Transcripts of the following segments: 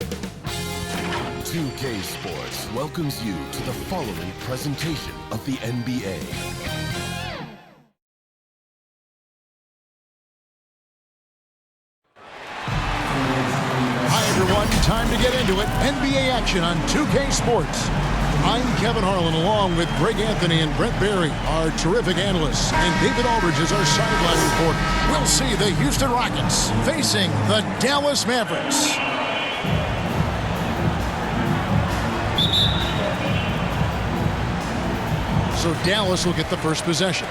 2K Sports welcomes you to the following presentation of the NBA. Hi everyone, time to get into it. NBA action on 2K Sports. I'm Kevin Harlan along with Greg Anthony and Brent Barry, our terrific analysts, and David Aldridge is our sideline reporter. We'll see the Houston Rockets facing the Dallas Mavericks. So Dallas will get the first possession.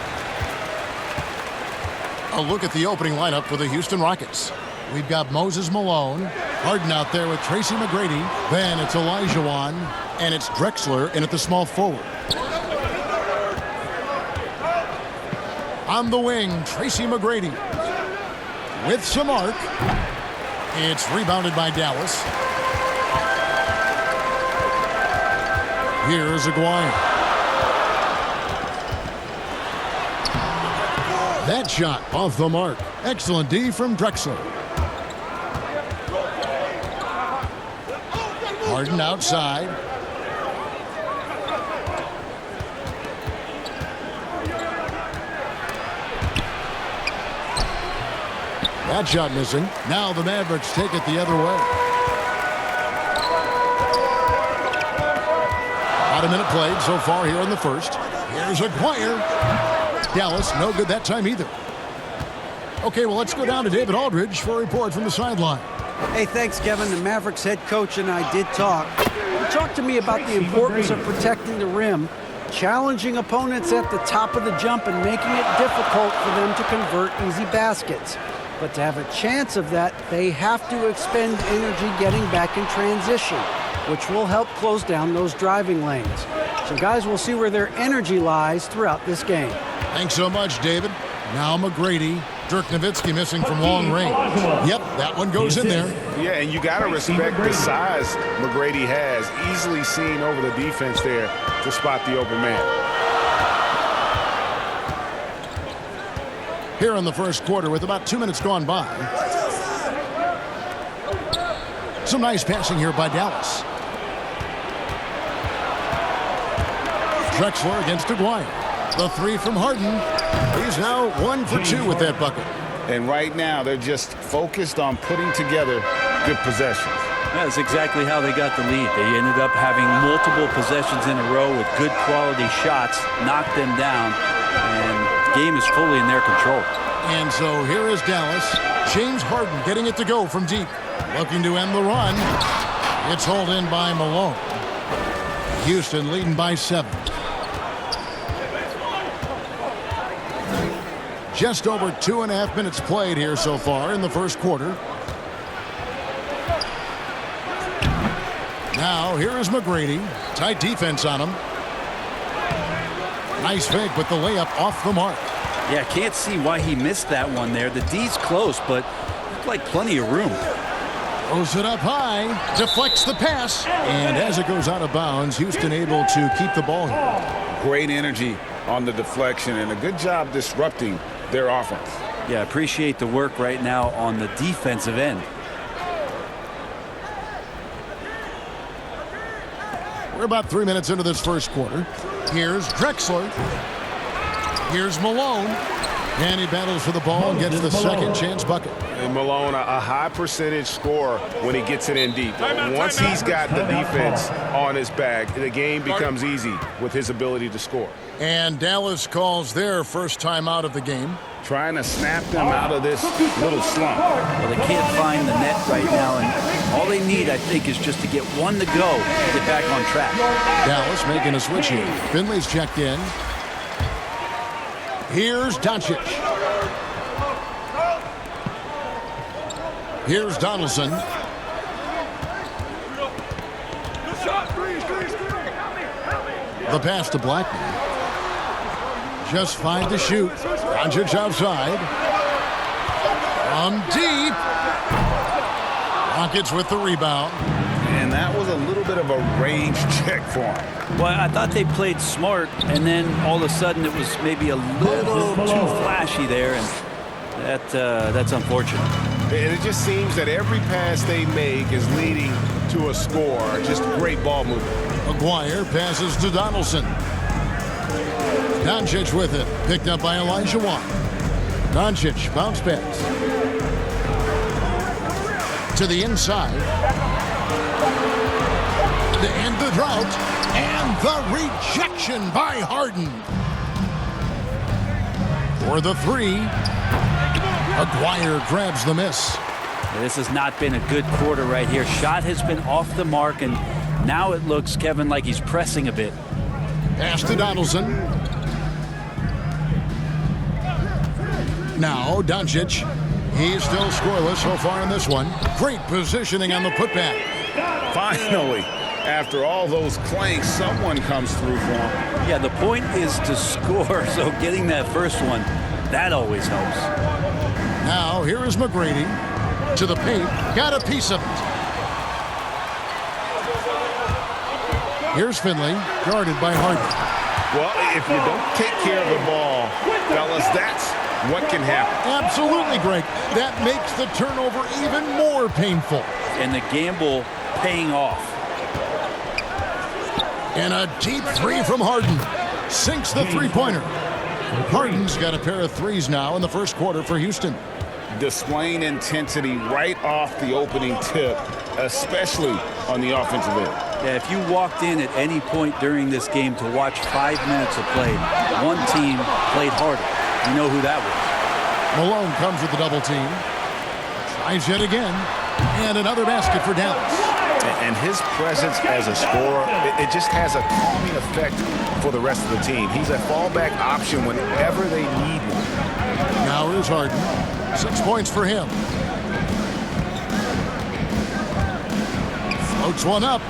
A look at the opening lineup for the Houston Rockets. We've got Moses Malone, Harden out there with Tracy McGrady. Then it's Olajuwon, and it's Drexler in at the small forward. On the wing, Tracy McGrady with some arc. It's rebounded by Dallas. Here's Aguirre. That shot off the mark. Excellent D from Drexler. Harden outside. That shot missing. Now the Mavericks take it the other way. About a minute played so far here in the first. Here's Aguirre. Dallas, no good that time either. Okay, well, let's go down to David Aldridge for a report from the sideline. Hey, thanks, Kevin. The Mavericks head coach and I did talk. He talked to me about the importance of protecting the rim, challenging opponents at the top of the jump, and making it difficult for them to convert easy baskets. But to have a chance of that, they have to expend energy getting back in transition, which will help close down those driving lanes. So, guys, we'll see where their energy lies throughout this game. Thanks so much, David. Now McGrady. Dirk Nowitzki missing from long range. Yep, that one goes in there. Yeah, and you got to respect the size McGrady has. Easily seen over the defense there to spot the open man. Here in the first quarter with about 2 minutes gone by. Some nice passing here by Dallas. Drexler against Aguirre. The three from Harden. He's now 1 for 2 with that bucket. And right now, they're just focused on putting together good possessions. That's exactly how they got the lead. They ended up having multiple possessions in a row with good quality shots, knocked them down, and the game is fully in their control. And so here is Dallas. James Harden getting it to go from deep. Looking to end the run. It's hauled in by Malone. Houston leading by 7. Just over 2.5 minutes played here so far in the first quarter. Now here is McGrady. Tight defense on him. Nice fake, but the layup off the mark. Yeah, can't see why he missed that one there. The D's close, but looked like plenty of room. Throws it up high. Deflects the pass. And as it goes out of bounds, Houston able to keep the ball here. Great energy on the deflection and a good job disrupting their offense. Yeah, appreciate the work right now on the defensive end. We're about 3 minutes into this first quarter. Here's Drexler. Here's Malone. And he battles for the ball and gets the second chance bucket. And Malone, a high percentage scorer when he gets it in deep. Once he's got the defense on his back, the game becomes easy with his ability to score. And Dallas calls their first time out of the game. Trying to snap them out of this little slump. Well, they can't find the net right now, and all they need, I think, is just to get one to go to get back on track. Dallas making a switch here. Finley's checked in. Here's Doncic. Here's Donaldson. The pass to Blackman. Just 5 to shoot. Doncic outside. From deep. Rockets with the rebound. And that was a little bit of a range check for him. Well, I thought they played smart, and then all of a sudden it was maybe a little too flashy there, and that's unfortunate. And it just seems that every pass they make is leading to a score. Just great ball movement. Maguire passes to Donaldson. Doncic with it. Picked up by Elijah Watt. Doncic, bounce pass. To the inside. To end the drought. And the rejection by Harden. For the three. Maguire grabs the miss. This has not been a good quarter right here. Shot has been off the mark, and now it looks, Kevin, like he's pressing a bit. Pass to Donaldson. Now Doncic. He's still scoreless so far in this one. Great positioning on the putback. Finally, after all those clanks, someone comes through for him. Yeah, the point is to score, so getting that first one, that always helps. Now here is McGrady to the paint. Got a piece of it. Here's Finley, guarded by Harden. Well, if you don't take care of the ball, fellas, that's what can happen. Absolutely, Greg. That makes the turnover even more painful. And the gamble paying off. And a deep three from Harden. Sinks the three-pointer. Harden's got a pair of threes now in the first quarter for Houston. Displaying intensity right off the opening tip, especially on the offensive end. Yeah, if you walked in at any point during this game to watch 5 minutes of play, one team played harder. You know who that was. Malone comes with the double team. Tries yet again. And another basket for Dallas. And his presence as a scorer, it just has a calming effect for the rest of the team. He's a fallback option whenever they need one. Now here's Harden. 6 points for him. Floats one up.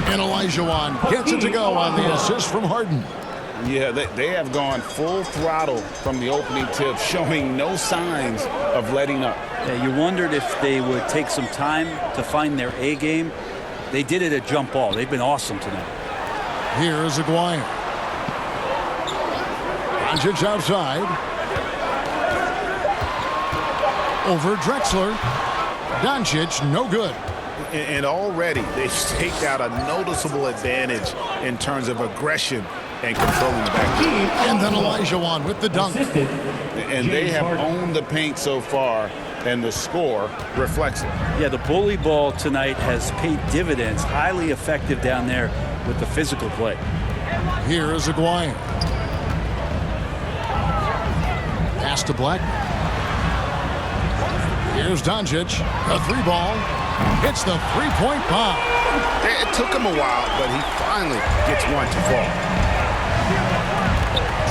And Elijah Wan gets it to go on the assist from Harden. Yeah, they have gone full throttle from the opening tip, showing no signs of letting up. Yeah, you wondered if they would take some time to find their A game. They did it at jump ball. They've been awesome tonight. Here is Aguirre. Doncic outside. Over Drexler. Doncic, no good. And already they've staked out a noticeable advantage in terms of aggression and controlling the backcourt. And then Elijah Wan with the dunk. And they have owned the paint so far, and the score reflects it. Yeah, the bully ball tonight has paid dividends. Highly effective down there with the physical play. Here is Aguirre. Pass to Black. Here's Doncic. A three ball. Hits the three-point bomb. It took him a while, but he finally gets one to fall.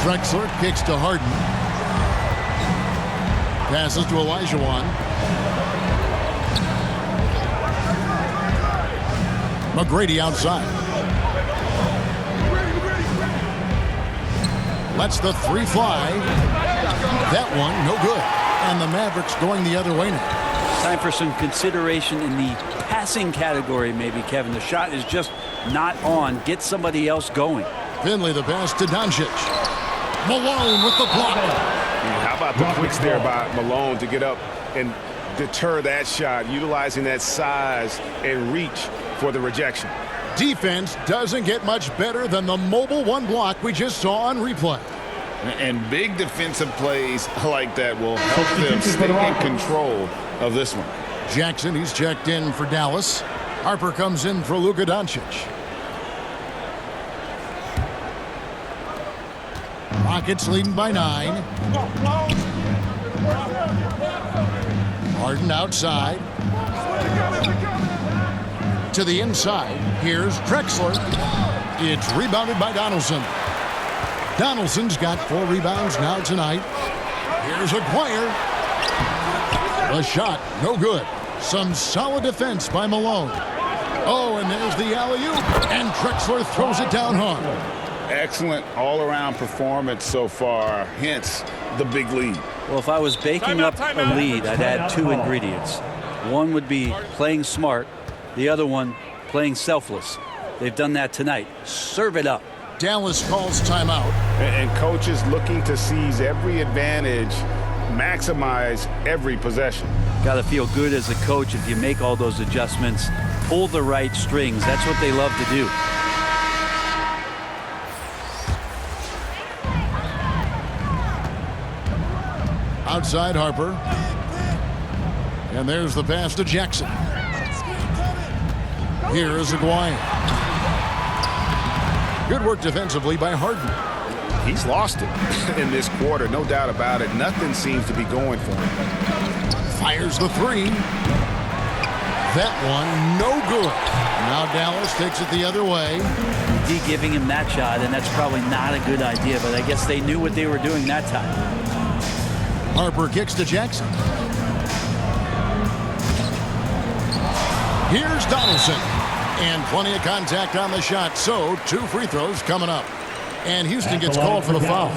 Drexler kicks to Harden. Passes to Elijah Wan. McGrady outside. Lets the three fly. That one, no good. And the Mavericks going the other way now. Time for some consideration in the passing category, maybe, Kevin. The shot is just not on. Get somebody else going. Finley the pass to Doncic. Malone with the block. How about the quicks there by Malone to get up and deter that shot, utilizing that size and reach for the rejection. Defense doesn't get much better than the mobile one block we just saw on replay. And big defensive plays like that will help them stay in control of this one. Jackson, he's checked in for Dallas. Harper comes in for Luka Doncic. Rockets leading by 9. Harden outside. To the inside. Here's Drexler. It's rebounded by Donaldson. Donaldson's got 4 rebounds now tonight. Here's Aguirre. A shot, no good. Some solid defense by Malone. Oh, and there's the alley-oop. And Drexler throws it down hard. Excellent all-around performance so far, hence the big lead. Well, if I was baking up a lead, I'd add 2 ingredients. One would be playing smart. The other one, playing selfless. They've done that tonight. Serve it up. Dallas calls timeout. And coaches looking to seize every advantage maximize every possession. Got to feel good as a coach if you make all those adjustments, pull the right strings. That's what they love to do. Outside Harper. And there's the pass to Jackson. Here is Aguirre. Good work defensively by Harden. He's lost it in this quarter, no doubt about it. Nothing seems to be going for him. Fires the three. That one, no good. Now Dallas takes it the other way. D giving him that shot, and that's probably not a good idea, but I guess they knew what they were doing that time. Harper kicks to Jackson. Here's Donaldson. And plenty of contact on the shot, so 2 free throws coming up. And Houston gets called for the foul.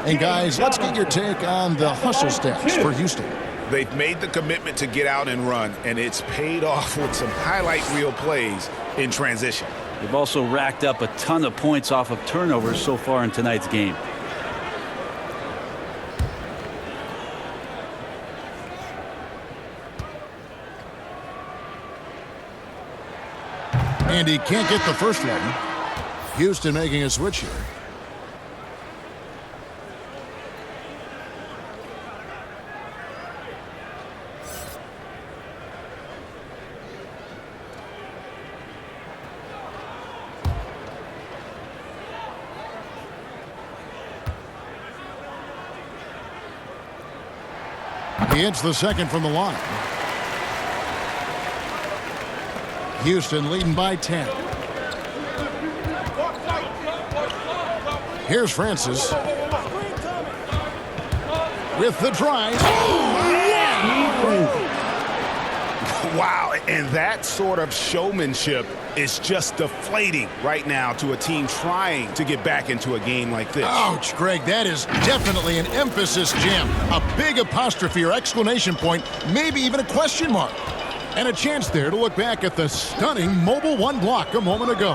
And guys, let's get your take on the hustle stats for Houston. They've made the commitment to get out and run, and it's paid off with some highlight reel plays in transition. They've also racked up a ton of points off of turnovers so far in tonight's game. And he can't get the first one. Houston making a switch here. He hits the second from the line. Houston leading by 10. Here's Francis with the drive. Wow, and that sort of showmanship is just deflating right now to a team trying to get back into a game like this. Ouch, Greg, that is definitely an emphasis jam. A big apostrophe or exclamation point, maybe even a question mark. And a chance there to look back at the stunning mobile one block a moment ago.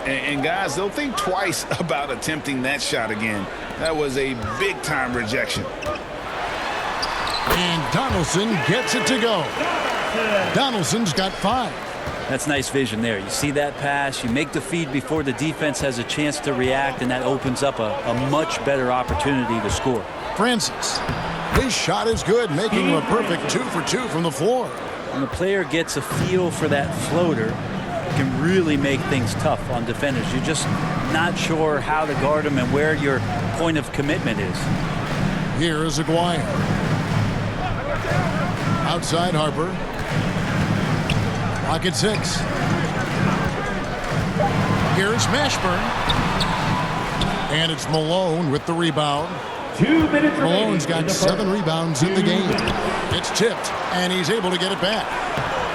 And guys, they'll think twice about attempting that shot again. That was a big-time rejection. And Donaldson gets it to go. Donaldson's got 5. That's nice vision there. You see that pass, you make the feed before the defense has a chance to react, and that opens up a much better opportunity to score. Francis, his shot is good, making him a perfect 2 for 2 from the floor. When the player gets a feel for that floater, it can really make things tough on defenders. You're just not sure how to guard them and where your point of commitment is. Here is Aguirre. Outside Harper. Pocket 6. Here's Mashburn. And it's Malone with the rebound. 2 minutes Malone's got 7 rebounds in the game. It's tipped, and he's able to get it back.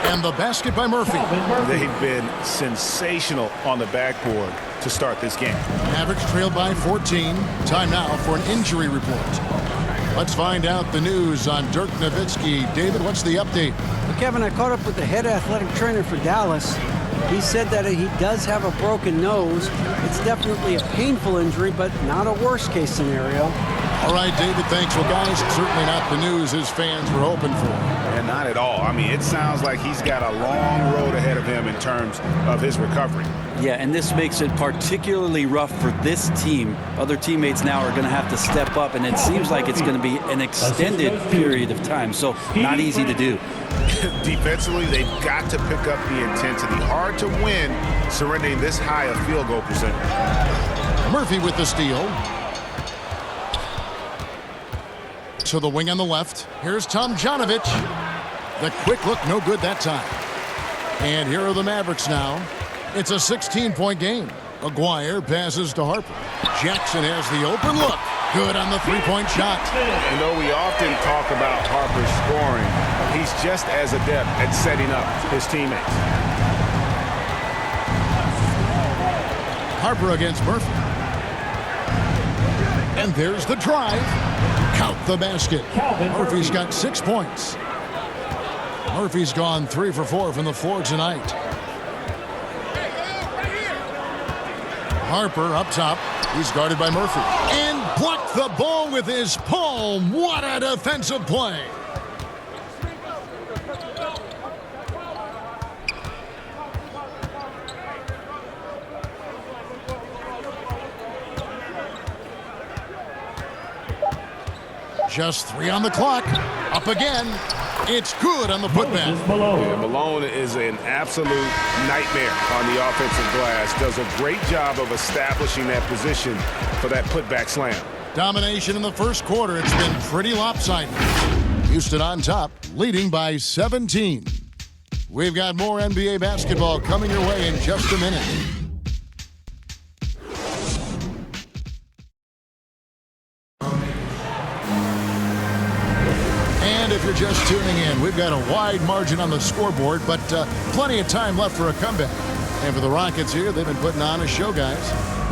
And the basket by Murphy. They've been sensational on the backboard to start this game. Mavericks trailed by 14. Time now for an injury report. Let's find out the news on Dirk Nowitzki. David, what's the update? Well, Kevin, I caught up with the head athletic trainer for Dallas. He said that he does have a broken nose. It's definitely a painful injury, but not a worst-case scenario. All right, David, thanks. Well, guys, certainly not the news his fans were hoping for. And not at all. I mean, it sounds like he's got a long road ahead of him in terms of his recovery. Yeah, and this makes it particularly rough for this team. Other teammates now are going to have to step up, and it seems like it's going to be an extended period of time, so not easy to do. Defensively, they've got to pick up the intensity. Hard to win surrendering this high a field goal percentage. Murphy with the steal. To the wing on the left. Here's Tomjanovich. The quick look, no good that time. And here are the Mavericks now. It's a 16-point game. Aguirre passes to Harper. Jackson has the open look. Good on the three-point shot. And though we often talk about Harper's scoring, he's just as adept at setting up his teammates. Harper against Murphy. And there's the drive. Count the basket. Murphy's got 6 points. Murphy's gone 3 for 4 from the floor tonight. Harper up top. He's guarded by Murphy. And blocked the ball with his palm. What a defensive play. Just 3 on the clock. Up again. It's good on the putback. Yeah, Malone is an absolute nightmare on the offensive glass. Does a great job of establishing that position for that putback slam. Domination in the first quarter. It's been pretty lopsided. Houston on top, leading by 17. We've got more NBA basketball coming your way in just a minute. And if you're just tuning in, we've got a wide margin on the scoreboard, but plenty of time left for a comeback. And for the Rockets here, they've been putting on a show, guys.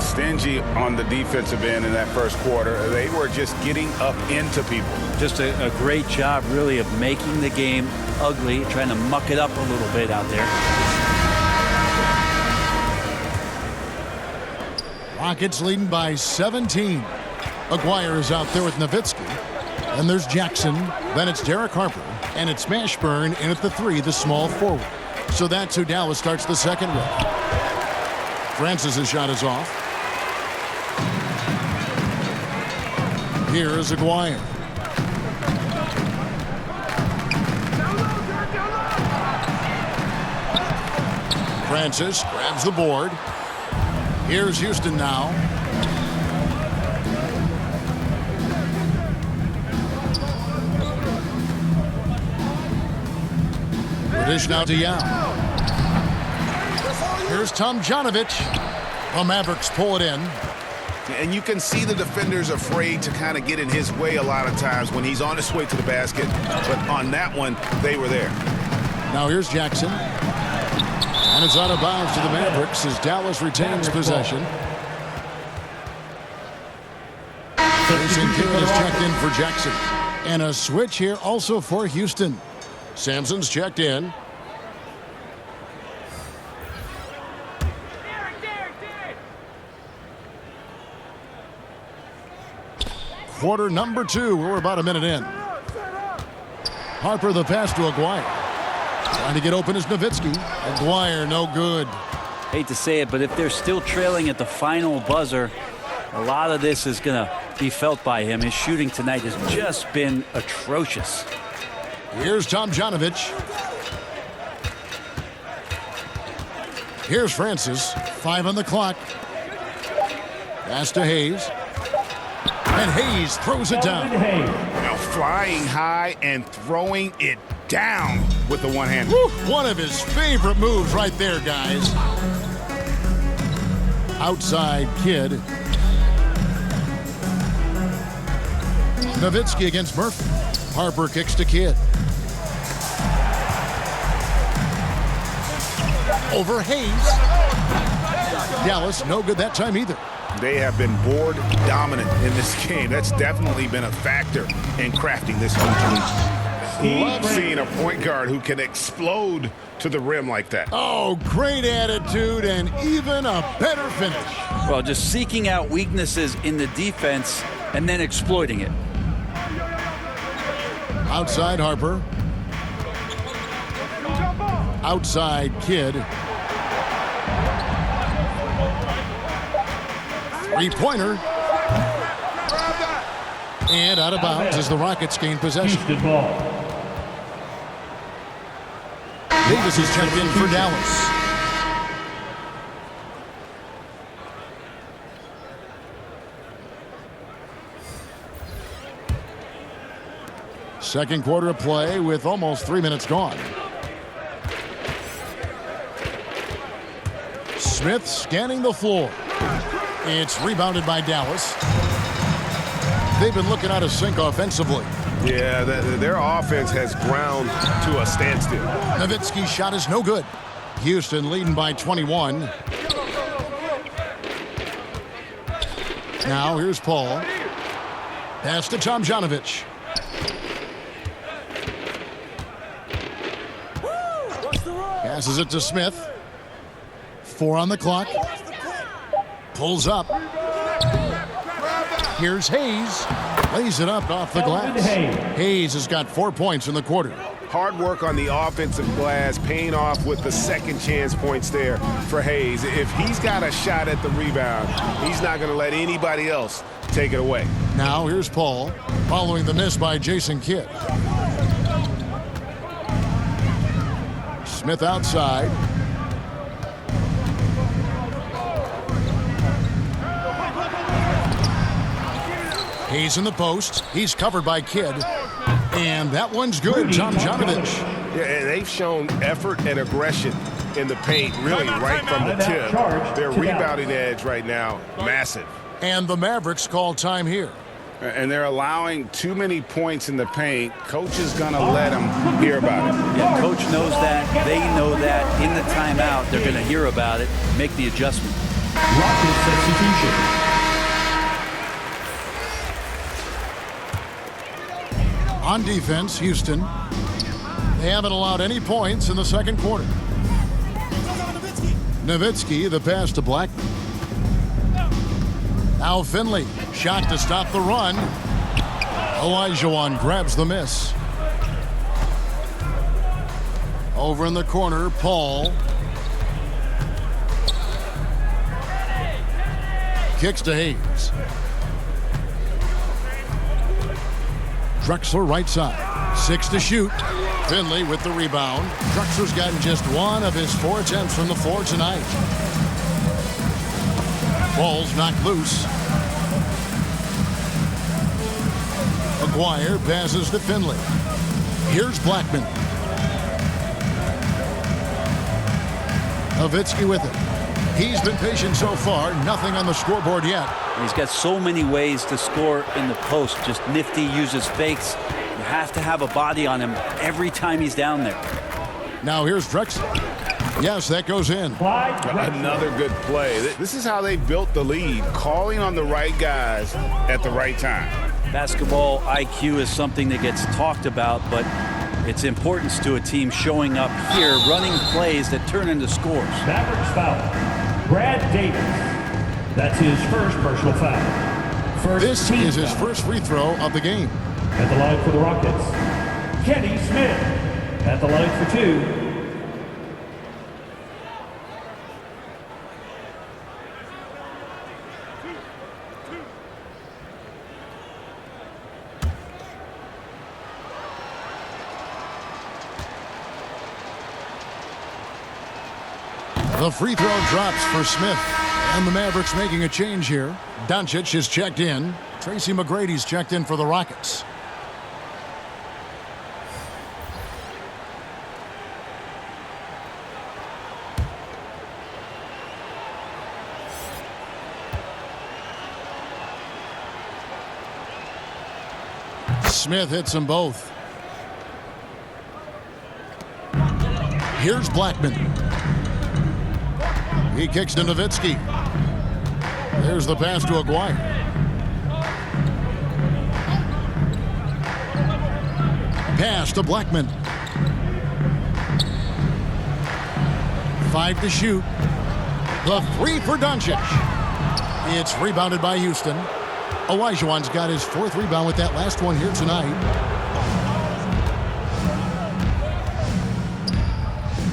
Stingy on the defensive end in that first quarter. They were just getting up into people. Just a great job, really, of making the game ugly, trying to muck it up a little bit out there. Rockets leading by 17. Aguirre is out there with Nowitzki. And there's Jackson. Then it's Derek Harper. And it's Mashburn in at the 3, the small forward. So that's who Dallas starts the second with. Francis' shot is off. Here is Aguirre. Francis grabs the board. Here's Houston now. Dish now to Yao. Here's Tomjanovich. The Mavericks pull it in. And you can see the defenders afraid to kind of get in his way a lot of times when he's on his way to the basket. But on that one, they were there. Now here's Jackson. And it's out of bounds to the Mavericks as Dallas retains possession. Jason Kidd is checked in for Jackson. And a switch here also for Houston. Sampson's checked in. Quarter number 2. We're about a minute in. Harper the pass to Aguirre. Trying to get open is Nowitzki. Aguirre no good. Hate to say it, but if they're still trailing at the final buzzer, a lot of this is going to be felt by him. His shooting tonight has just been atrocious. Here's Tomjanovich. Here's Francis. 5 on the clock. Pass to Hayes. And Hayes throws it down. Now flying high and throwing it down with the one hand. One of his favorite moves right there, guys. Outside Kidd. Nowitzki against Murphy. Harper kicks to Kidd. Over Hayes. Dallas no good that time either. They have been board dominant in this game. That's definitely been a factor in crafting this victory. Love seeing a point guard who can explode to the rim like that. Oh, great attitude and even a better finish. Well, just seeking out weaknesses in the defense and then exploiting it. Outside Harper. Outside Kidd. 3-pointer. And out of bounds as the Rockets gain possession. Davis is checked in for Dallas. Second quarter of play with almost 3 minutes gone. Smith scanning the floor. It's rebounded by Dallas. They've been looking out of sync offensively. Yeah, their offense has ground to a standstill. Nowitzki's shot is no good. Houston leading by 21. Now here's Paul. Pass to Tomjanovich. Passes it to Smith. 4 on the clock. Pulls up. Here's Hayes. Lays it up off the glass. Hayes has got 4 points in the quarter. Hard work on the offensive glass, paying off with the second chance points there for Hayes. If he's got a shot at the rebound, he's not going to let anybody else take it away. Now here's Paul, following the miss by Jason Kidd. Smith outside. Hayes in the post. He's covered by Kidd. And that one's good, Tomjanovich. Yeah, and they've shown effort and aggression in the paint, really right from the tip. Their rebounding edge right now, massive. And the Mavericks call time here. And they're allowing too many points in the paint. Coach is going to let them hear about it. Yeah, coach knows that. They know that. In the timeout, they're going to hear about it, make the adjustment. Rocket substitution. On defense, Houston. They haven't allowed any points in the second quarter. Nowitzki, the pass to Blackman. Now Finley, shot to stop the run. Olajuwon grabs the miss. Over in the corner, Paul. Kicks to Hayes. Drexler right side. 6 to shoot. Finley with the rebound. Drexler's gotten just 1 of his 4 attempts from the floor tonight. Ball's knocked loose. McGuire passes to Finley. Here's Blackman. Nowitzki with it. He's been patient so far. Nothing on the scoreboard yet. He's got so many ways to score in the post. Just nifty, uses fakes. You have to have a body on him every time he's down there. Now here's Drexler. Yes, that goes in. Another good play. This is how they built the lead, calling on the right guys at the right time. Basketball IQ is something that gets talked about, but its importance to a team showing up here, running plays that turn into scores. Mavericks foul. Brad Davis. That's his first personal foul. This is his first free throw of the game. At the line for the Rockets, Kenny Smith. At the line for 2. The free throw drops for Smith. And the Mavericks making a change here. Doncic is checked in. Tracy McGrady's checked in for the Rockets. Smith hits them both. Here's Blackman. He kicks to Nowitzki. There's the pass to Aguirre. Pass to Blackman. 5 to shoot. The 3 for Doncic. It's rebounded by Houston. Olajuwon's got his 4th rebound with that last one here tonight.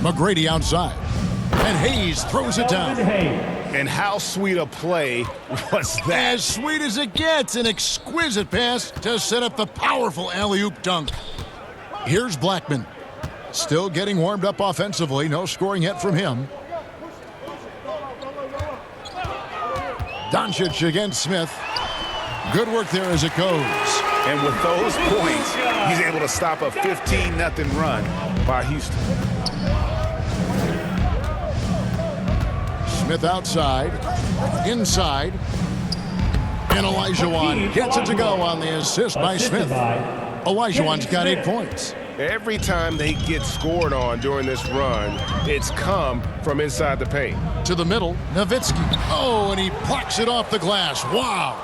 McGrady outside. And Hayes throws it down. And how sweet a play was that? As sweet as it gets. An exquisite pass to set up the powerful alley-oop dunk. Here's Blackman. Still getting warmed up offensively. No scoring yet from him. Doncic against Smith. Good work there as it goes. And with those points, he's able to stop a 15-0 run by Houston. Smith outside, inside, and Olajuwon gets it to go on the assist by Smith. Olajuwon's got 8 points. Every time they get scored on during this run, it's come from inside the paint. To the middle, Nowitzki. Oh, and he plucks it off the glass. Wow.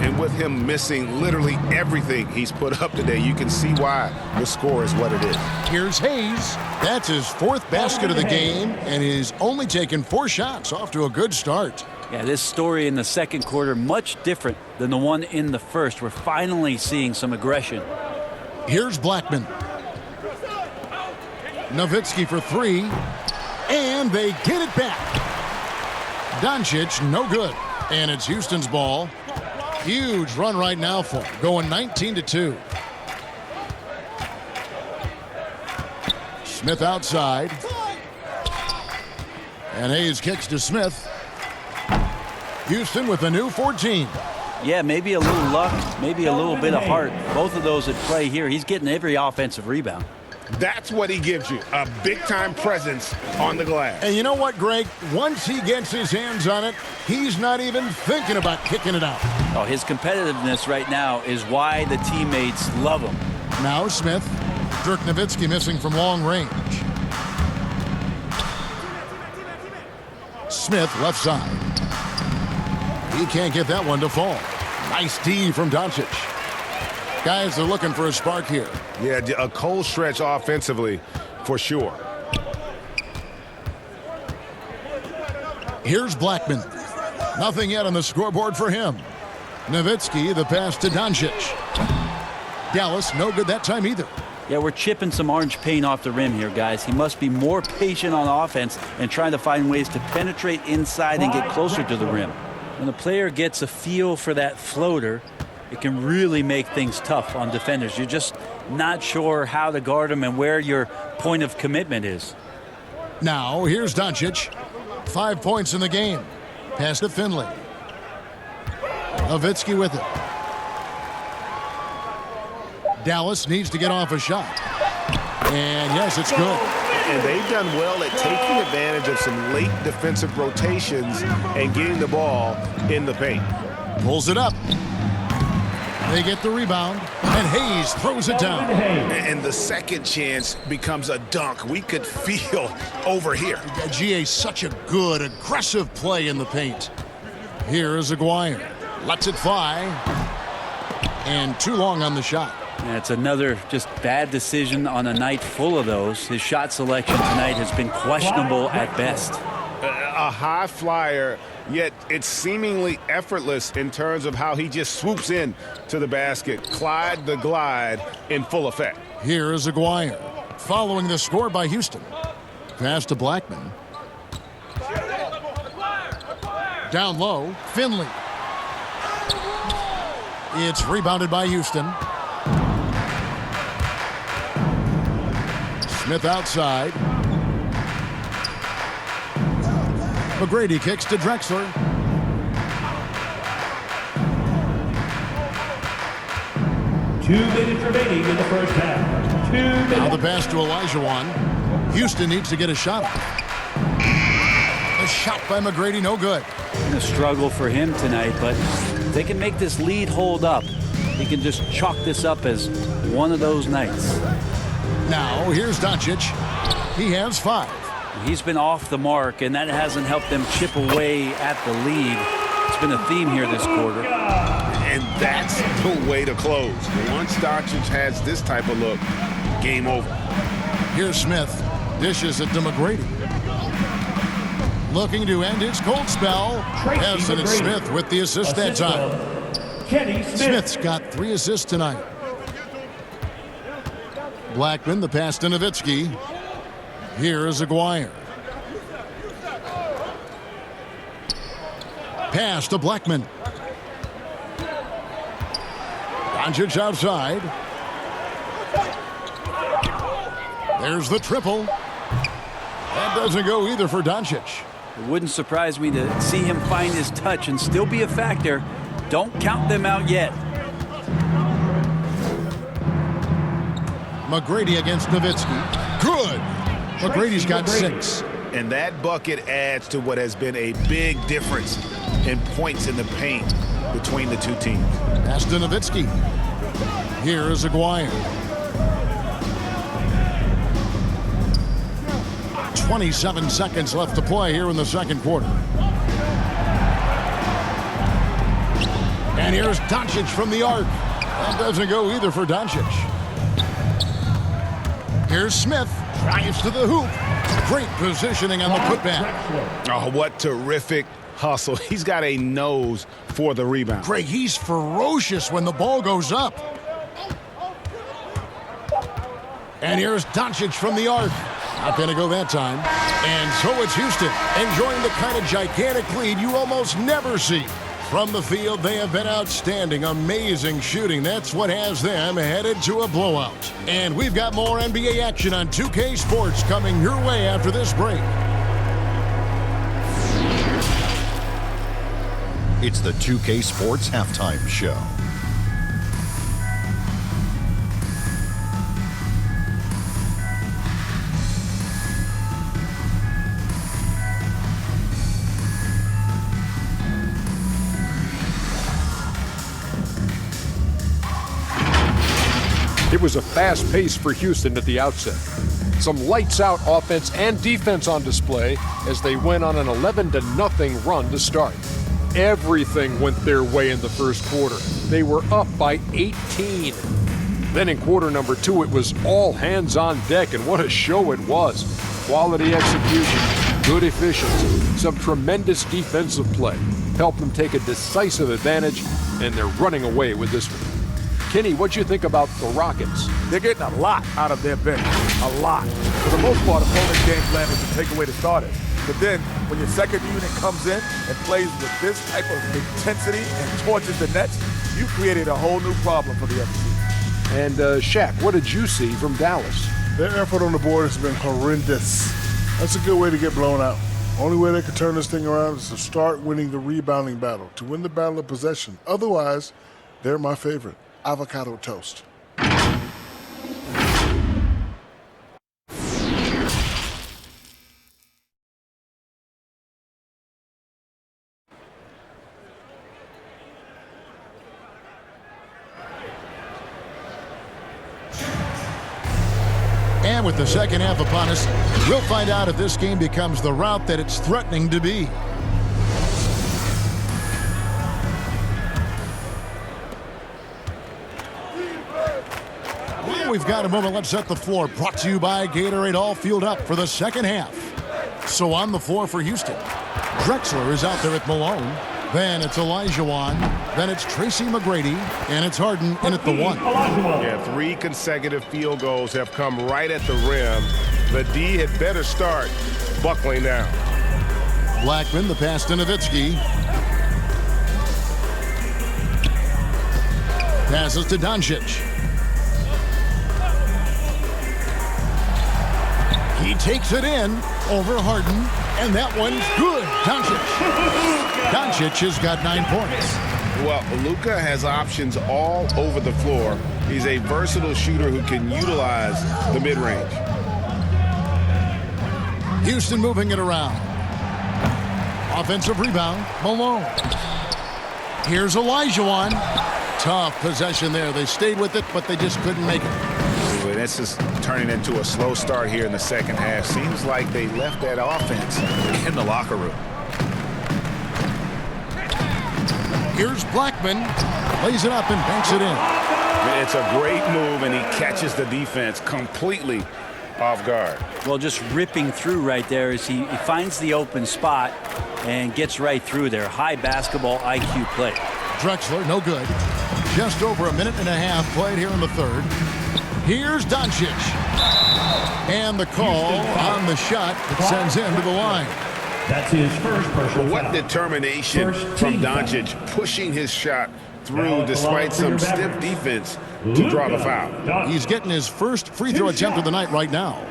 And with him missing literally everything he's put up today, you can see why the score is what it is. Here's Hayes. That's his 4th basket of the game, and he's only taken 4 shots. Off to a good start. Yeah, this story in the second quarter, much different than the one in the first. We're finally seeing some aggression. Here's Blackman. Nowitzki for 3, and they get it back. Doncic, no good. And it's Houston's ball. Huge run right now for him, going 19-2. Smith outside. And Hayes kicks to Smith. Houston with a new 14. Yeah, maybe a little luck, maybe a little bit of heart. Both of those at play here. He's getting every offensive rebound. That's what he gives you, a big-time presence on the glass. And you know what, Greg? Once he gets his hands on it, he's not even thinking about kicking it out. Oh, his competitiveness right now is why the teammates love him. Now Smith. Dirk Nowitzki missing from long range. Smith left side. He can't get that one to fall. Nice D from Doncic. Guys are looking for a spark here. Yeah, a cold stretch offensively for sure. Here's Blackman. Nothing yet on the scoreboard for him. Nowitzki, the pass to Doncic. Dallas, no good that time either. Yeah, we're chipping some orange paint off the rim here, guys. He must be more patient on offense and trying to find ways to penetrate inside and get closer to the rim. When a player gets a feel for that floater, it can really make things tough on defenders. You're just not sure how to guard them and where your point of commitment is. Now, here's Doncic. 5 points in the game. Pass to Finley. Nowitzki with it. Dallas needs to get off a shot. And yes, it's good. And they've done well at taking advantage of some late defensive rotations and getting the ball in the paint. Pulls it up. They get the rebound, and Hayes throws it down. And the second chance becomes a dunk. We could feel over here. GA, such a good, aggressive play in the paint. Here is Aguirre. Lets it fly. And too long on the shot. That's another just bad decision on a night full of those. His shot selection tonight has been questionable at best. A high flyer, yet it's seemingly effortless in terms of how he just swoops in to the basket. Clyde the glide in full effect. Here is Aguirre, following the score by Houston. Pass to Blackman. Down low, Finley. It's rebounded by Houston. Smith outside. McGrady kicks to Drexler. Two minutes remaining in the first half. 2 minutes. Now the pass to Olajuwon. Houston needs to get a shot. A shot by McGrady, no good. A struggle for him tonight, but if they can make this lead hold up, he can just chalk this up as one of those nights. Now here's Doncic. He has 5. He's been off the mark, and that hasn't helped them chip away at the lead. It's been a theme here this quarter. And that's the way to close. Once Doncic has this type of look, game over. Here's Smith. Dishes it to McGrady. Looking to end his cold spell. Yes, and it's Smith with the assist that time. Kenny Smith. Smith's got 3 assists tonight. Blackman, the pass to Nowitzki. Here is Aguirre. Pass to Blackman. Doncic outside. There's the triple. That doesn't go either for Doncic. It wouldn't surprise me to see him find his touch and still be a factor. Don't count them out yet. McGrady against Nowitzki. Good. McGrady's got 6. And that bucket adds to what has been a big difference in points in the paint between the two teams. Pass to Nowitzki. Here is Aguirre. 27 seconds left to play here in the second quarter. And here's Doncic from the arc. That doesn't go either for Doncic. Here's Smith. Drives to the hoop. Great positioning on the putback. Oh, what terrific hustle. He's got a nose for the rebound. Greg, he's ferocious when the ball goes up. And here's Doncic from the arc. Not going to go that time. And so it's Houston, enjoying the kind of gigantic lead you almost never see. From the field, they have been outstanding, amazing shooting. That's what has them headed to a blowout. And we've got more NBA action on 2K Sports coming your way after this break. It's the 2K Sports Halftime Show. It was a fast pace for Houston at the outset. Some lights-out offense and defense on display as they went on an 11-0 run to start. Everything went their way in the first quarter. They were up by 18. Then in quarter number 2, it was all hands on deck, and what a show it was. Quality execution, good efficiency, some tremendous defensive play helped them take a decisive advantage, and they're running away with this one. Kenny, what'd you think about the Rockets? They're getting a lot out of their bench. A lot. For the most part, opponent's game plan is to take away the starters. But then, when your second unit comes in and plays with this type of intensity and torches the Nets, you created a whole new problem for the other team. And Shaq, what did you see from Dallas? Their effort on the board has been horrendous. That's a good way to get blown out. Only way they can turn this thing around is to start winning the rebounding battle, to win the battle of possession. Otherwise, they're my favorite. Avocado toast. And with the second half upon us, we'll find out if this game becomes the route that it's threatening to be. We've got a moment. Let's set the floor. Brought to you by Gatorade, all fueled up for the second half. So on the floor for Houston, Drexler is out there at Malone. Then it's Olajuwon. Then it's Tracy McGrady. And it's Harden in at the one. Yeah, 3 consecutive field goals have come right at the rim. The D had better start buckling down. Blackman, the pass to Nowitzki. Passes to Doncic. He takes it in over Harden, and that one's good. Doncic has got 9 points. Well, Luka has options all over the floor. He's a versatile shooter who can utilize the mid-range. Houston moving it around. Offensive rebound, Malone. Here's Olajuwon. Tough possession there. They stayed with it, but they just couldn't make it. This is turning into a slow start here in the second half. Seems like they left that offense in the locker room. Here's Blackman. Lays it up and banks it in. It's a great move, and he catches the defense completely off guard. Well, just ripping through right there as he finds the open spot and gets right through there. High basketball IQ play. Drexler, no good. Just over a minute and a half played here in the third. Here's Doncic. And the call on the shot that sends him to the line. That's his first personal What foul. determination from Doncic, pushing his shot through despite some stiff defense to draw the foul. He's getting his first free throw attempt of the night right now.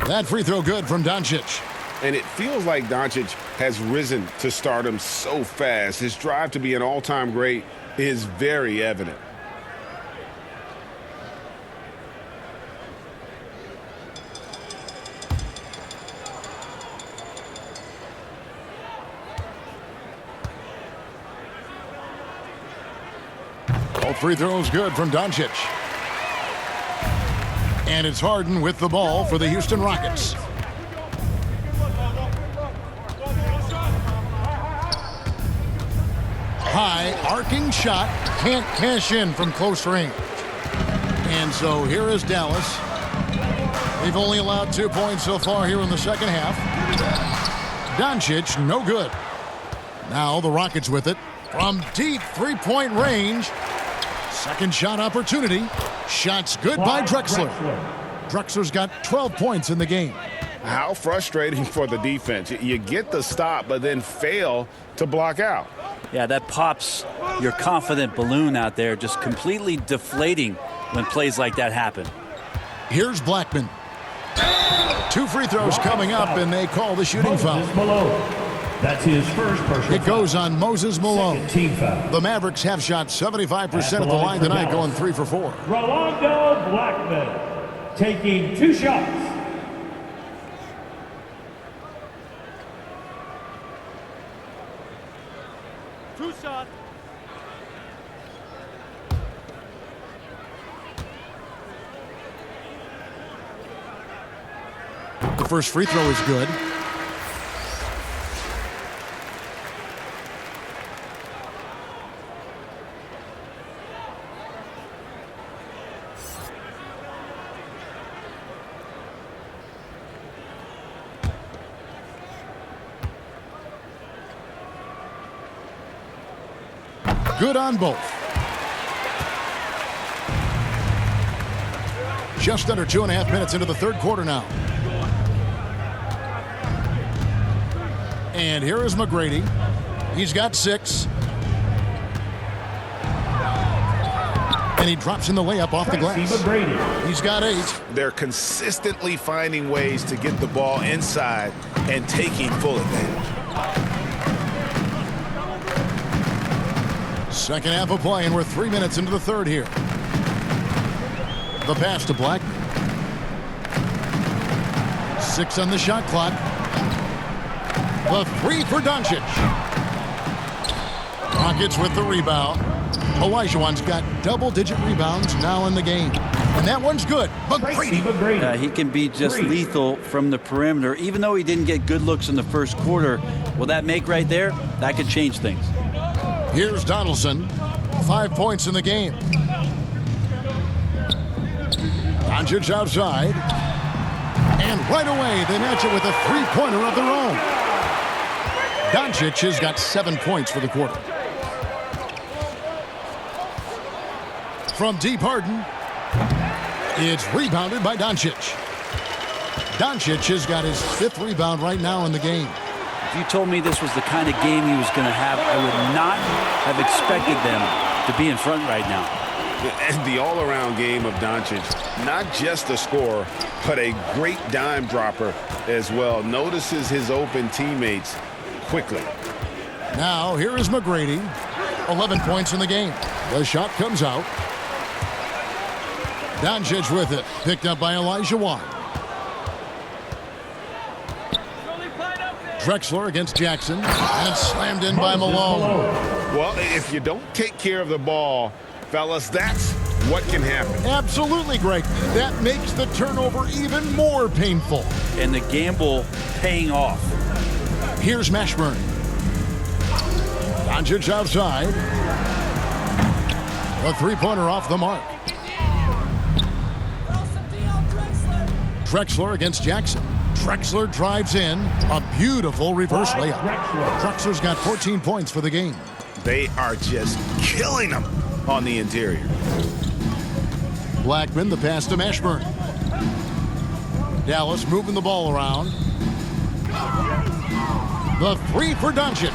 That free throw good from Doncic. And it feels like Doncic has risen to stardom so fast. His drive to be an all-time great is very evident. Both free throws good from Doncic. And it's Harden with the ball for the Houston Rockets. High arcing shot, can't cash in from close range. And so here is Dallas. They've only allowed 2 points so far here in the second half. Doncic, no good. Now the Rockets with it from deep three-point range. Second shot opportunity. Shots good by Drexler. Drexler's got 12 points in the game. How frustrating for the defense. You get the stop, but then fail to block out. Yeah, that pops your confident balloon out there, just completely deflating when plays like that happen. Here's Blackman. 2 free throws coming up, and they call the shooting foul. That's his first personal It goes on Moses Malone. team foul. The Mavericks have shot 75% at the line tonight, going 3 for 4. Rolando Blackman taking 2 shots. The first free throw is good. Good on both. Just under 2.5 minutes into the third quarter now. And here is McGrady. He's got 6. And he drops in the layup off the glass. He's got 8. They're consistently finding ways to get the ball inside and taking full advantage. Second half of play, and we're 3 minutes into the third here. The pass to Black. 6 on the shot clock. The 3 for Doncic. Rockets with the rebound. Olajuwon's got double-digit rebounds now in the game. And that one's good. McGrady. He can be just lethal from the perimeter. Even though he didn't get good looks in the first quarter, will that make right there? That could change things. Here's Donaldson. 5 points in the game. Doncic outside. And right away, they match it with a three-pointer of their own. Doncic has got 7 points for the quarter. From deep, Harden. It's rebounded by Doncic. Doncic has got his 5th rebound right now in the game. If you told me this was the kind of game he was going to have, I would not have expected them to be in front right now. And the all-around game of Doncic, not just a scorer, but a great dime dropper as well. Notices his open teammates quickly. Now, here is McGrady. 11 points in the game. The shot comes out. Doncic with it. Picked up by Olajuwon. Drexler against Jackson. And slammed in by Malone. Well, if you don't take care of the ball, fellas, that's what can happen. Absolutely, Greg. That makes the turnover even more painful. And the gamble paying off. Here's Mashburn. Doncic outside. A three-pointer off the mark. Drexler against Jackson. Drexler drives in. A beautiful reverse layup. Drexler's got 14 points for the game. They are just killing them on the interior. Blackman, the pass to Mashburn. Dallas moving the ball around. The 3 for Doncic.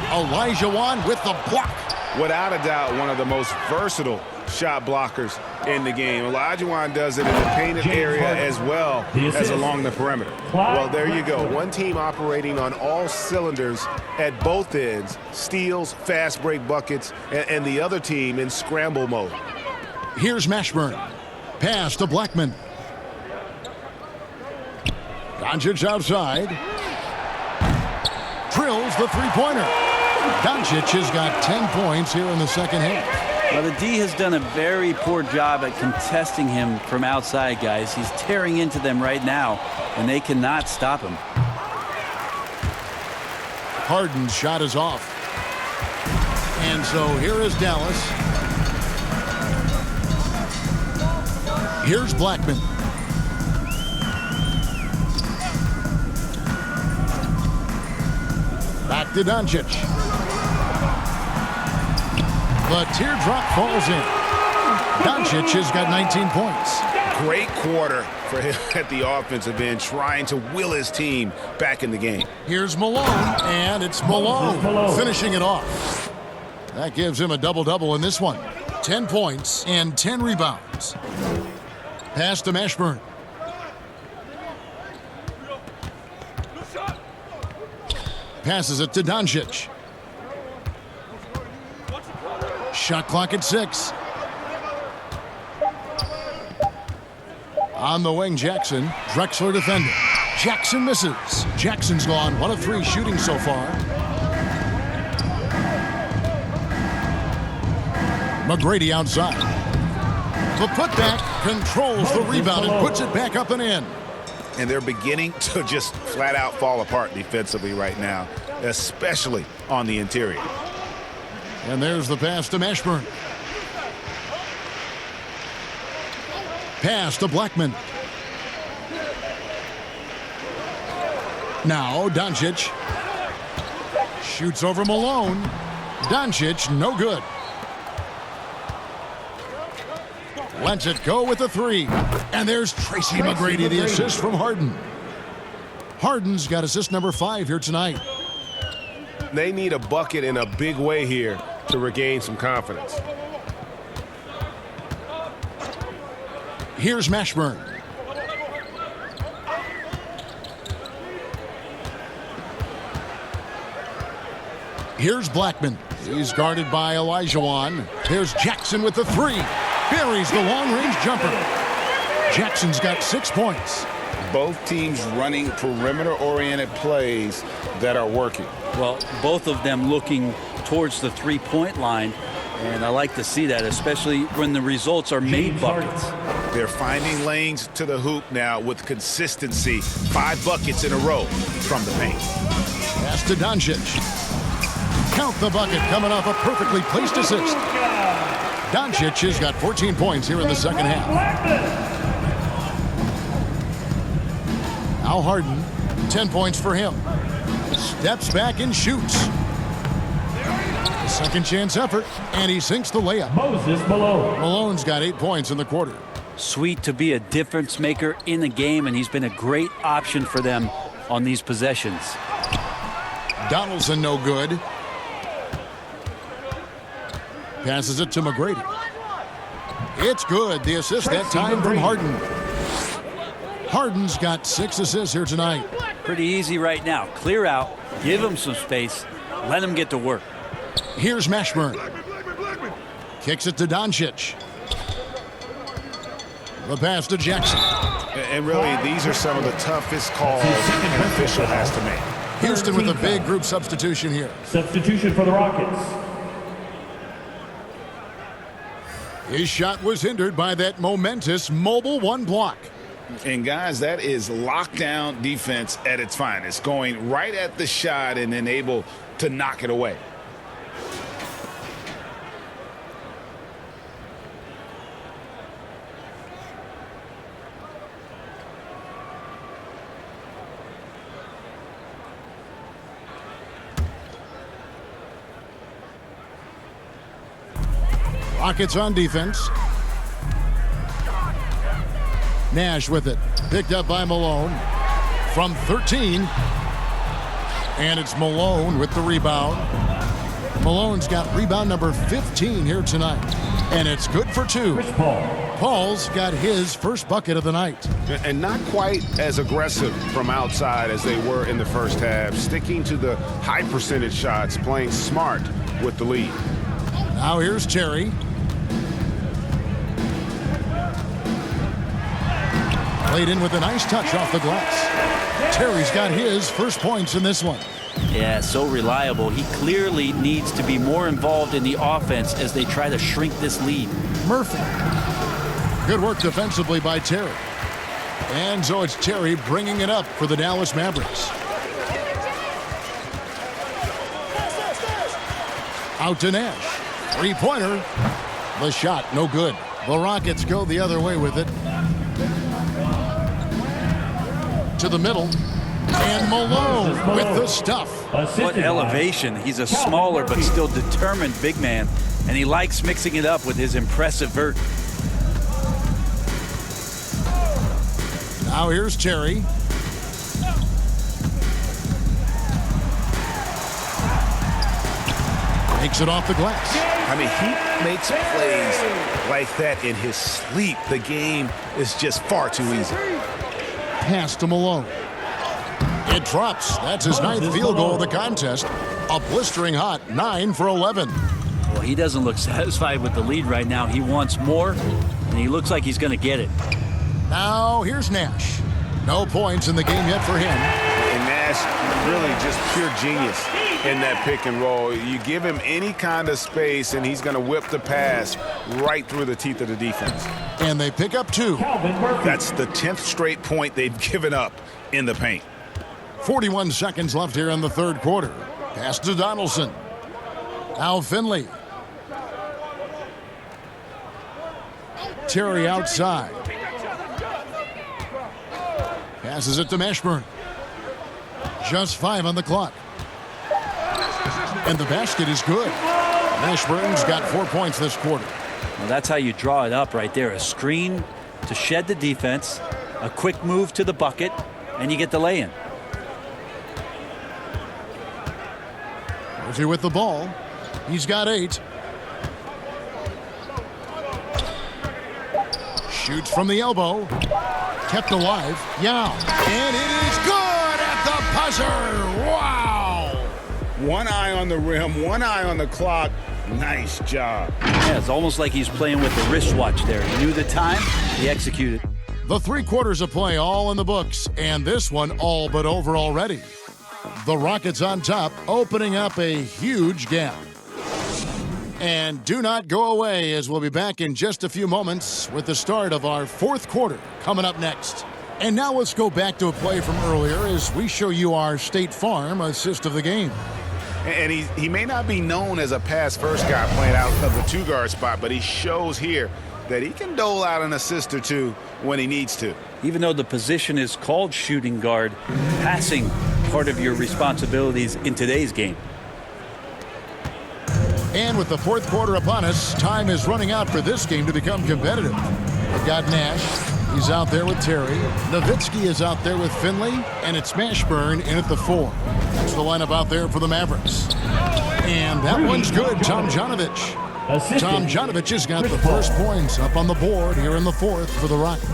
Olajuwon with the block. Without a doubt, one of the most versatile shot blockers in the game. Olajuwon does it in the painted area as well as along the perimeter. Well, there you go. One team operating on all cylinders at both ends. Steals, fast break buckets, and the other team in scramble mode. Here's Mashburn. Pass to Blackman. Doncic outside. Drills the three-pointer. Doncic has got 10 points here in the second half. Well, the D has done a very poor job at contesting him from outside, guys. He's tearing into them right now, and they cannot stop him. Harden's shot is off. And so here is Dallas. Here's Blackman. Back to Doncic. The teardrop falls in. Doncic has got 19 points. Great quarter for him at the offensive end, trying to will his team back in the game. Here's Malone, and it's Malone finishing it off. That gives him a double-double in this one. 10 points and 10 rebounds. Pass to Mashburn. Passes it to Doncic. Shot clock at 6. On the wing, Jackson. Drexler defending. Jackson misses. Jackson's gone 1 of 3 shooting so far. McGrady outside. The putback controls the rebound and puts it back up and in. And they're beginning to just flat out fall apart defensively right now, especially on the interior. And there's the pass to Mashburn. Pass to Blackman. Now Doncic. Shoots over Malone. Doncic, no good. Lets it go with the 3. And there's Tracy McGrady, the assist from Harden. Harden's got assist number 5 here tonight. They need a bucket in a big way here to regain some confidence. Here's Mashburn. Here's Blackman. He's guarded by Olajuwon. There's Jackson with the 3. Buries the long-range jumper. Jackson's got 6 points. Both teams running perimeter-oriented plays that are working. Well, both of them looking towards the three-point line, and I like to see that, especially when the results are made buckets. They're finding lanes to the hoop now with consistency. 5 buckets in a row from the paint. Pass to Doncic. Count the bucket coming off a perfectly placed assist. Doncic has got 14 points here in the second half. Now Harden, 10 points for him. Steps back and shoots. Second chance effort, and he sinks the layup. Moses Malone. Malone's got 8 points in the quarter. Sweet to be a difference maker in the game, and he's been a great option for them on these possessions. Donaldson no good. Passes it to McGrady. It's good. The assist that time from Harden. Harden's got 6 assists here tonight. Pretty easy right now. Clear out, give him some space, let him get to work. Here's Mashburn. Kicks it to Doncic. The pass to Jackson. And really, these are some of the toughest calls an official has to make. Houston with a big group substitution here. Substitution for the Rockets. His shot was hindered by that momentous mobile 1 block. And guys, that is lockdown defense at its finest, going right at the shot and then able to knock it away. Rockets on defense. Nash with it. Picked up by Malone. From 13. And it's Malone with the rebound. Malone's got rebound number 15 here tonight. And it's good for 2. Paul's got his first bucket of the night. And not quite as aggressive from outside as they were in the first half. Sticking to the high percentage shots, playing smart with the lead. Now here's Terry. Played in with a nice touch off the glass. Terry's got his first points in this one. Yeah, so reliable. He clearly needs to be more involved in the offense as they try to shrink this lead. Murphy. Good work defensively by Terry. And so it's Terry bringing it up for the Dallas Mavericks. Out to Nash. Three-pointer. The shot, no good. The Rockets go the other way with it. To the middle. And Malone with the stuff. What elevation. He's a smaller but still determined big man. And he likes mixing it up with his impressive vert. Now here's Terry. Takes it off the glass. I mean, he makes plays like that in his sleep. The game is just far too easy. Pass to Malone. It drops. That's his 9th field goal of the contest. A blistering hot 9 for 11. Well, he doesn't look satisfied with the lead right now. He wants more, and he looks like he's going to get it. Now here's Nash. No points in the game yet for him. And Nash really just pure genius in that pick and roll. You give him any kind of space, and he's going to whip the pass right through the teeth of the defense. And they pick up 2. That's the 10th straight point they've given up in the paint. 41 seconds left here in the third quarter. Pass to Donaldson. Now Finley. Terry outside. Passes it to Mashburn. Just 5 on the clock. And the basket is good. Mashburn's got 4 points this quarter. Well, that's how you draw it up right there. A screen to shed the defense, a quick move to the bucket, and you get the lay-in. Murphy with the ball. He's got 8. Shoots from the elbow. Kept alive. Yao. And it is good at the buzzer. Wow. One eye on the rim, one eye on the clock. Nice job. Yeah, it's almost like he's playing with the wristwatch there. He knew the time, he executed. The 3 quarters of play all in the books, and this one all but over already. The Rockets on top, opening up a huge gap. And do not go away, as we'll be back in just a few moments with the start of our 4th quarter coming up next. And now let's go back to a play from earlier as we show you our State Farm assist of the game. And he may not be known as a pass-first guy playing out of the 2-guard spot, but he shows here that he can dole out an assist or 2 when he needs to. Even though the position is called shooting guard, passing part of your responsibilities in today's game. And with the 4th quarter upon us, time is running out for this game to become competitive. We've got Nash. He's out there with Terry. Nowitzki is out there with Finley. And it's Mashburn in at the 4. That's the lineup out there for the Mavericks. And that one's good. Tomjanovich. Tomjanovich has got the first points up on the board here in the 4th for the Rockets.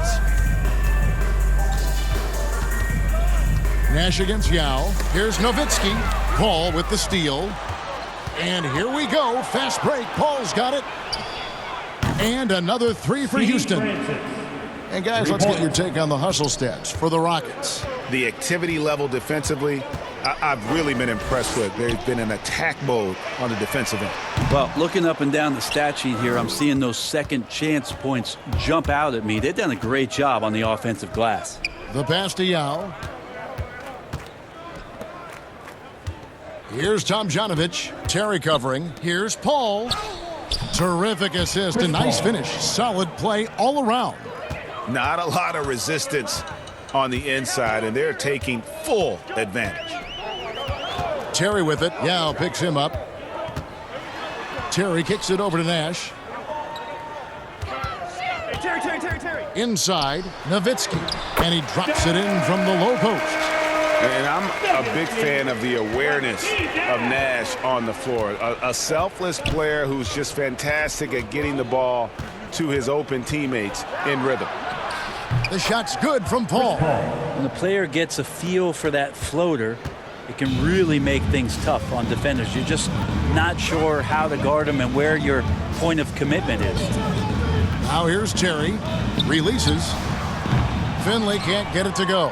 Nash against Yao. Here's Nowitzki. Paul with the steal. And here we go. Fast break. Paul's got it. And another 3 for Houston. And guys, let's get your take on the hustle stats for the Rockets. The activity level defensively, I've really been impressed with. There's been an attack mode on the defensive end. Well, looking up and down the stat sheet here, I'm seeing those second chance points jump out at me. They've done a great job on the offensive glass. The pass to Yao. Here's Tomjanovich. Terry covering. Here's Paul. Terrific assist. A nice finish. Solid play all around. Not a lot of resistance on the inside, and they're taking full advantage. Terry with it. Yao picks him up. Terry kicks it over to Nash. Terry. Inside, Nowitzki. And he drops it in from the low post. And I'm a big fan of the awareness of Nash on the floor. A selfless player who's just fantastic at getting the ball to his open teammates in rhythm. The shot's good from Paul. When the player gets a feel for that floater, it can really make things tough on defenders. You're just not sure how to guard them and where your point of commitment is. Now here's Terry. Releases. Finley can't get it to go.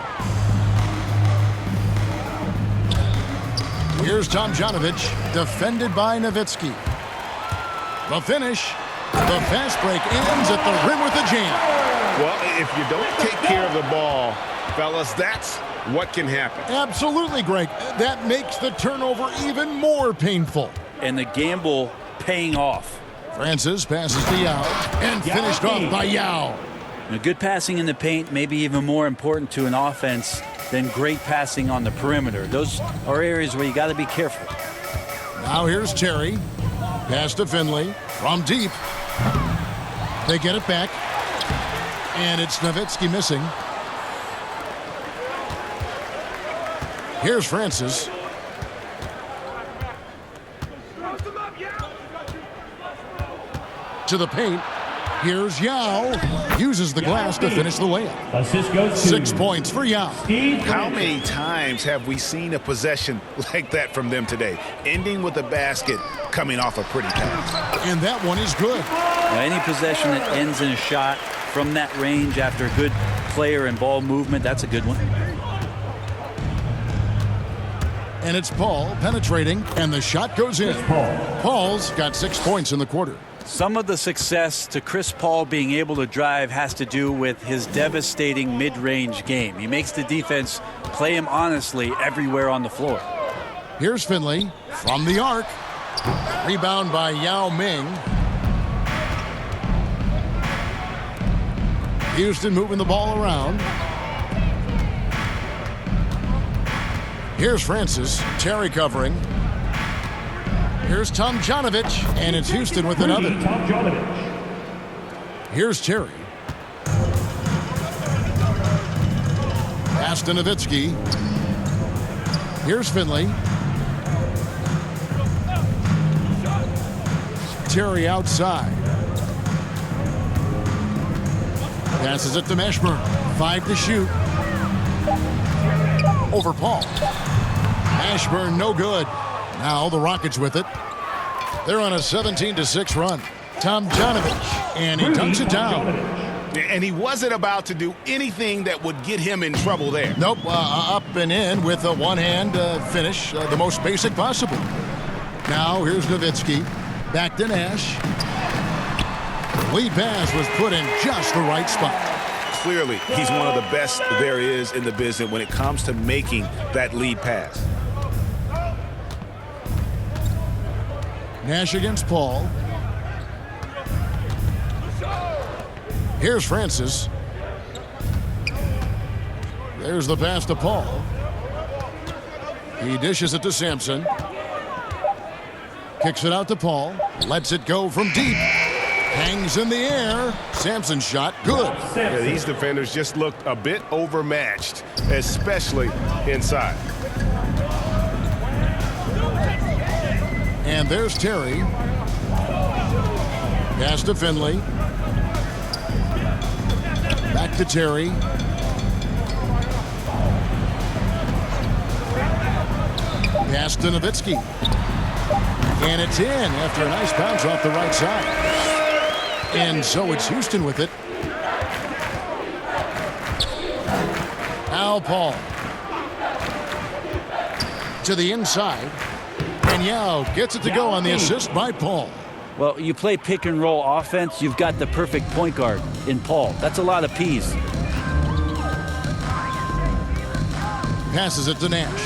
Here's Tomjanovich, defended by Nowitzki. The finish. The fast break ends at the rim with a jam. Well, if you don't take care of the ball, fellas, that's what can happen. Absolutely, Greg. That makes the turnover even more painful. And the gamble paying off. Francis passes to Yao and finished off by Yao. Now, good passing in the paint may be even more important to an offense than great passing on the perimeter. Those are areas where you got to be careful. Now here's Terry. Pass to Finley from deep. They get it back. And it's Nowitzki missing. Here's Francis. To the paint. Here's Yao. Uses the glass to finish the layup. Assist goes to 6 points for Yao. How many times have we seen a possession like that from them today? Ending with a basket, coming off a pretty pass. And that one is good. Now, any possession that ends in a shot from that range after a good player and ball movement, that's a good one. And it's Paul penetrating, and the shot goes in. Paul's got 6 points in the quarter. Some of the success to Chris Paul being able to drive has to do with his devastating mid-range game. He makes the defense play him honestly everywhere on the floor. Here's Finley from the arc. Rebound by Yao Ming. Houston moving the ball around. Here's Francis. Terry covering. Here's Tomjanovich, and it's Houston with another. Here's Terry. Pass to Nowitzki. Here's Finley. Terry outside. Passes it to Mashburn. 5 to shoot. Over Paul. Mashburn no good. Now the Rockets with it. They're on a 17-6 run. Tomjanovich, and he dunks it down. And he wasn't about to do anything that would get him in trouble there. Nope, up and in with a one-hand finish, the most basic possible. Now here's Nowitzki. Back to Nash. Lead pass was put in just the right spot. Clearly, he's one of the best there is in the business when it comes to making that lead pass. Nash against Paul. Here's Francis. There's the pass to Paul. He dishes it to Sampson. Kicks it out to Paul. Lets it go from deep. Hangs in the air. Sampson's shot, good. Yeah, these defenders just looked a bit overmatched, especially inside. And there's Terry. Pass to Finley. Back to Terry. Pass to Nowitzki. And it's in after a nice bounce off the right side. And so it's Houston with it. Al Paul. To the inside. And Yao gets it to go on the assist by Paul. Well, you play pick and roll offense, you've got the perfect point guard in Paul. That's a lot of P's. Passes it to Nash.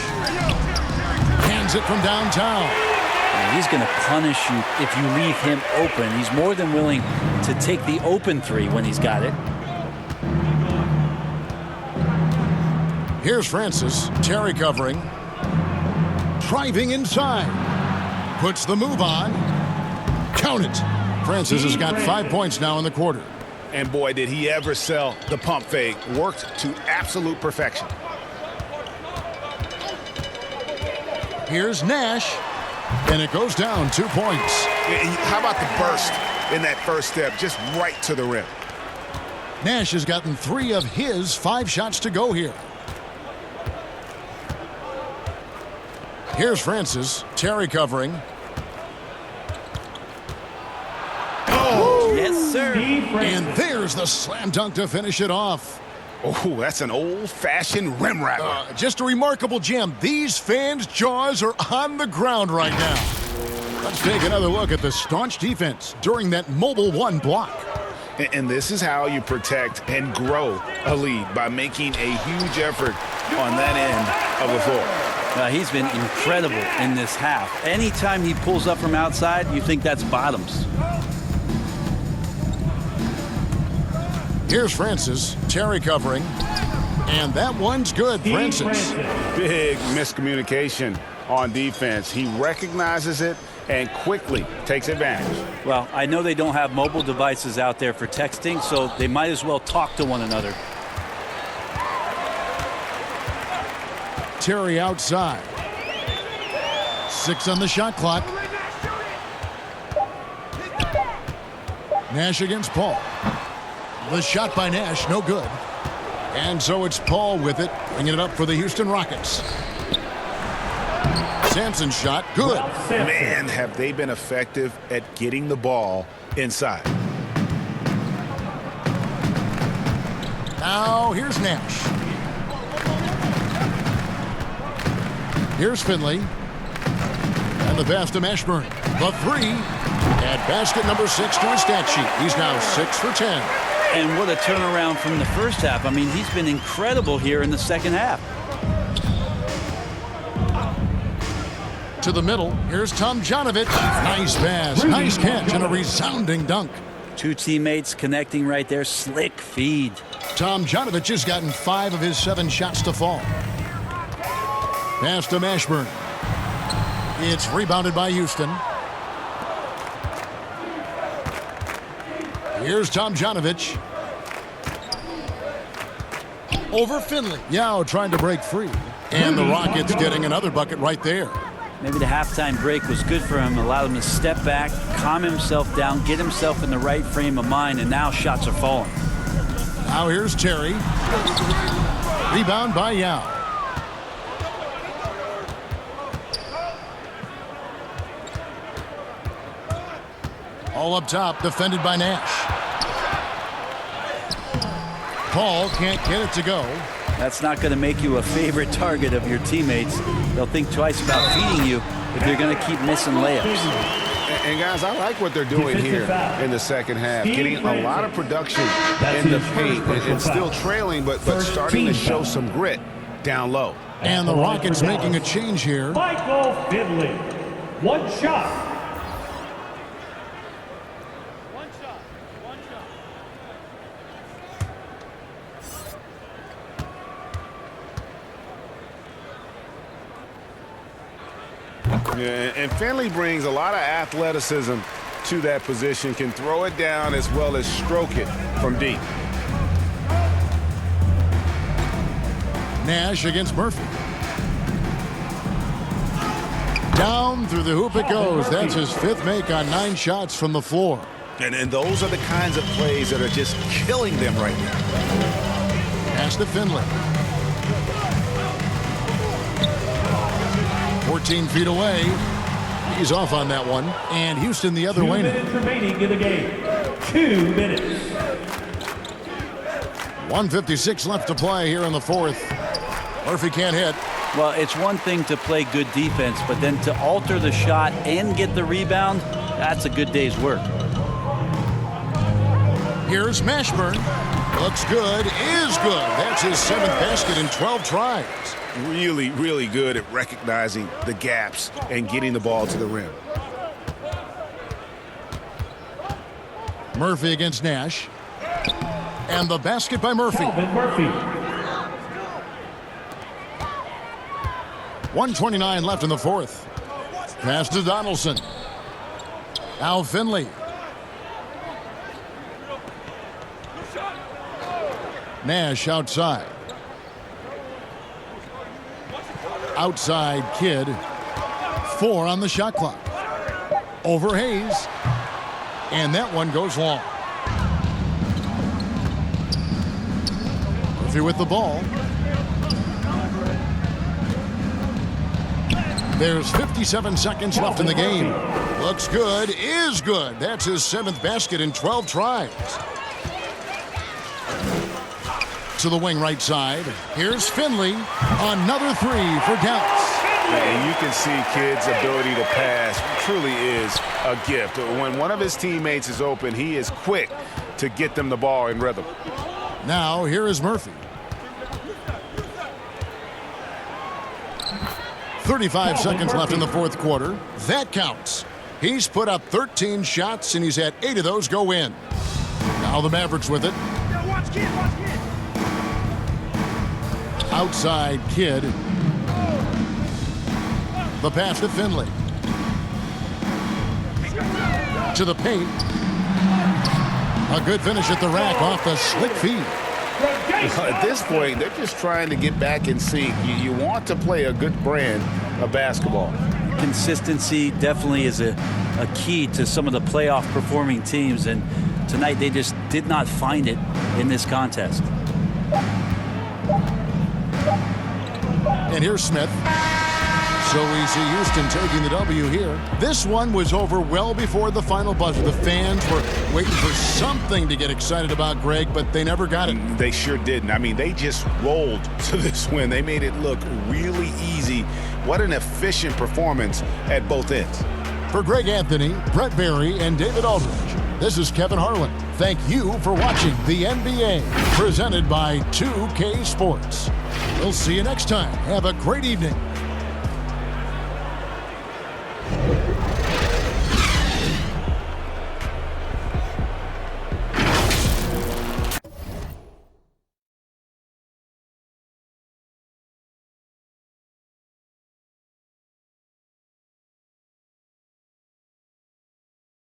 Hands it from downtown. And he's going to punish you if you leave him open. He's more than willing to take the open three when he's got it. Here's Francis. Terry covering. Driving inside. Puts the move on. Count it. Francis has got 5 points now in the quarter. And boy, did he ever sell the pump fake. Worked to absolute perfection. Here's Nash. And it goes down 2 points. How about the burst in that first step? Just right to the rim. Nash has gotten 3 of his 5 shots to go here. Here's Francis. Terry covering. Oh, yes, sir. And there's the slam dunk to finish it off. Oh, that's an old-fashioned rim rattler. Just a remarkable gem. These fans' jaws are on the ground right now. Let's take another look at the staunch defense during that mobile one block. And this is how you protect and grow a lead, by making a huge effort on that end of the floor. He's been incredible in this half. Anytime he pulls up from outside, you think that's bottoms. Here's Francis. Terry covering. And that one's good, Francis. Big miscommunication on defense. He recognizes it and quickly takes advantage. Well, I know they don't have mobile devices out there for texting, so they might as well talk to one another. Terry outside. 6 on the shot clock. Nash against Paul. The shot by Nash, no good. And so it's Paul with it, bringing it up for the Houston Rockets. Sampson's shot, good. Man, have they been effective at getting the ball inside. Now here's Nash. Here's Finley. And the pass to Mashburn. The 3. At basket number 6 to his stat sheet. He's now 6 for 10. And what a turnaround from the first half. I mean, he's been incredible here in the second half. To the middle. Here's Tomjanovich. Nice pass. Nice catch and a resounding dunk. 2 teammates connecting right there. Slick feed. Tomjanovich has gotten 5 of his 7 shots to fall. Pass to Mashburn. It's rebounded by Houston. Here's Tomjanovich. Over Finley. Yao trying to break free. And the Rockets getting another bucket right there. Maybe the halftime break was good for him. Allowed him to step back, calm himself down, get himself in the right frame of mind, and now shots are falling. Now here's Terry. Rebound by Yao. All up top, defended by Nash. Paul can't get it to go. That's not going to make you a favorite target of your teammates. They'll think twice about feeding you if you're going to keep missing layups. And guys, I like what they're doing here in the second half. Getting a lot of production in the paint and still trailing, but starting to show some grit down low. And the Rockets making a change here. Michael Finley. 1 shot. Yeah, and Finley brings a lot of athleticism to that position, can throw it down as well as stroke it from deep. Nash against Murphy. Down through the hoop it goes. That's his 5th make on 9 shots from the floor. And those are the kinds of plays that are just killing them right now. Pass to Finley. 14 feet away. He's off on that one. And Houston the other way now. 2 minutes remaining in the game. 2 minutes. 1:56 left to play here in the 4th. Murphy can't hit. Well, it's one thing to play good defense, but then to alter the shot and get the rebound, that's a good day's work. Here's Mashburn. Looks good. Is good. That's his 7th basket in 12 tries. Really, really good at recognizing the gaps and getting the ball to the rim. Murphy against Nash. And the basket by Murphy. Calvin Murphy. 1:29 left in the 4th. Pass to Donaldson. Now Finley. Nash outside. Outside Kidd. 4 on the shot clock. Over Hayes. And that one goes long. Murphy with the ball. There's 57 seconds left in the game. Looks good. Is good. That's his 7th basket in 12 tries. To the wing right side. Here's Finley. Another three for Dallas. And you can see kids' ability to pass truly is a gift. When one of his teammates is open, he is quick to get them the ball in rhythm. Now here is Murphy. 35 seconds left in the fourth quarter. That counts. He's put up 13 shots, and he's had 8 of those go in. Now the Mavericks with it. Watch kid, watch kid. Outside Kid. The pass to Finley. To the paint. A good finish at the rack off the slick feed. At this point, they're just trying to get back in sync. You want to play a good brand of basketball. Consistency definitely is a key to some of the playoff performing teams, and tonight they just did not find it in this contest. And here's Smith. So we see Houston taking the W here. This one was over well before the final buzzer. The fans were waiting for something to get excited about, Greg, but they never got it. They sure didn't. I mean, they just rolled to this win. They made it look really easy. What an efficient performance at both ends. For Greg Anthony, Brett Barry, and David Aldridge, this is Kevin Harlan. Thank you for watching the NBA, presented by 2K Sports. We'll see you next time. Have a great evening.